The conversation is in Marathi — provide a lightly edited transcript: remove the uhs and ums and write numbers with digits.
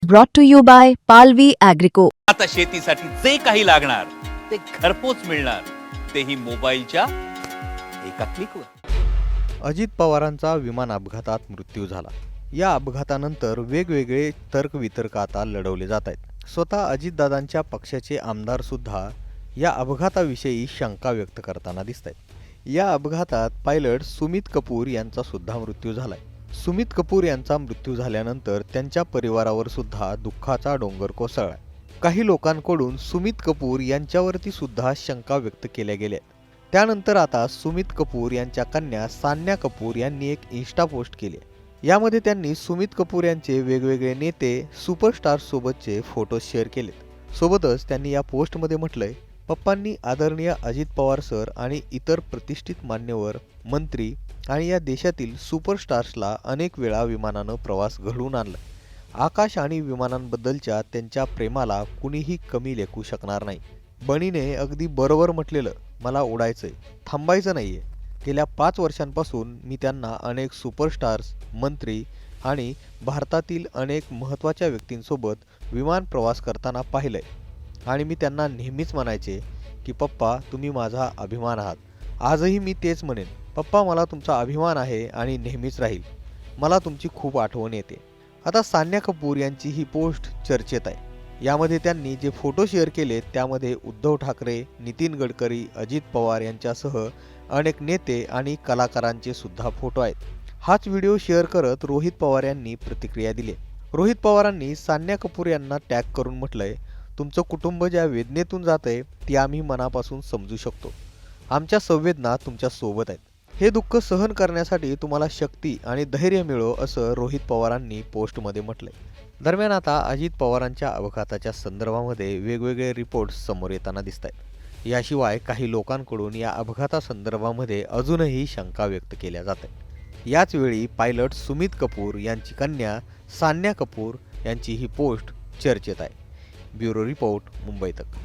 brought to you by Palvi Agrico. आता शेतीसाठी जे काही लागणार ते घरपोच मिळणार, तेही मोबाईलच्या एका क्लिकवर। अजित पवारांचा विमान अपघातात मृत्यू झाला। या अपघातानंतर वेगवेगळे तर्कवितर्क आता लढवले जात आहेत। स्वतः अजितदादांच्या पक्षाचे आमदार सुद्धा या अपघाताविषयी शंका व्यक्त करताना दिसत आहेत। या अपघातात पायलट सुमित कपूर यांचा सुद्धा मृत्यू झालाय। सुमित कपूर यांचा मृत्यू झाल्यानंतर त्यांच्या परिवारावर सुद्धा दुःखाचा डोंगर कोसळला। काही लोकांकडून सुमित कपूर यांच्यावरती सुद्धा शंका व्यक्त केल्या गेल्या। त्यानंतर आता सुमित कपूर यांच्या कन्या सान्या कपूर यांनी एक इन्स्टा पोस्ट केली। यामध्ये त्यांनी सुमित कपूर यांचे वेगवेगळे नेते सुपरस्टार सोबतचे फोटो शेअर केलेत। सोबतच त्यांनी या पोस्टमध्ये म्हटलंय, पप्पांनी आदरणीय अजित पवार सर आणि इतर प्रतिष्ठित मान्यवर मंत्री आणि या देशातील सुपरस्टार्सला अनेक वेळा विमानानं प्रवास घडवून आणला। आकाश आणि विमानांबद्दलच्या त्यांच्या प्रेमाला कुणीही कमी लेखू शकणार नाही। बनीने अगदी बरोबर म्हटलेलं, मला उडायचंय, थांबायचं नाहीये। गेल्या 5 वर्षांपासून मी त्यांना अनेक सुपरस्टार्स, मंत्री आणि भारतातील अनेक महत्त्वाच्या व्यक्तींसोबत विमान प्रवास करताना पाहिलंय आणि मी त्यांना नेहमीच म्हणायचे की पप्पा तुम्ही माझा अभिमान आहात। आजही मी तेच म्हणेन, पप्पा मला तुमचा अभिमान आहे आणि नेहमीच राहील। मला तुमची खूप आठवण येते। आता सान्या कपूर यांची ही पोस्ट चर्चेत आहे। यामध्ये त्यांनी जे फोटो शेअर केले त्यामध्ये उद्धव ठाकरे, नितीन गडकरी, अजित पवार यांच्यासह अनेक नेते आणि कलाकारांचे सुद्धा फोटो आहेत। हाच व्हिडिओ शेअर करत रोहित पवार यांनी प्रतिक्रिया दिली। रोहित पवारांनी सान्या कपूर यांना टॅग करून म्हटलंय, तुमचं कुटुंब ज्या वेदनेतून जातंय ती आम्ही मनापासून समजू शकतो। आमच्या संवेदना तुमच्या सोबत आहेत। हे दुःख सहन करण्यासाठी तुम्हाला शक्ती आणि धैर्य मिळो असं रोहित पवारांनी पोस्टमध्ये म्हटलंय। दरम्यान आता अजित पवारांच्या अपघाताच्या संदर्भामध्ये वेगवेगळे रिपोर्ट्स समोर येताना दिसत आहेत। याशिवाय काही लोकांकडून या अपघातासंदर्भामध्ये अजूनही शंका व्यक्त केल्या जात आहेत। याचवेळी पायलट सुमित कपूर यांची कन्या सान्या कपूर यांची ही पोस्ट चर्चेत आहे। ब्युरो रिपोर्ट, मुंबई तक।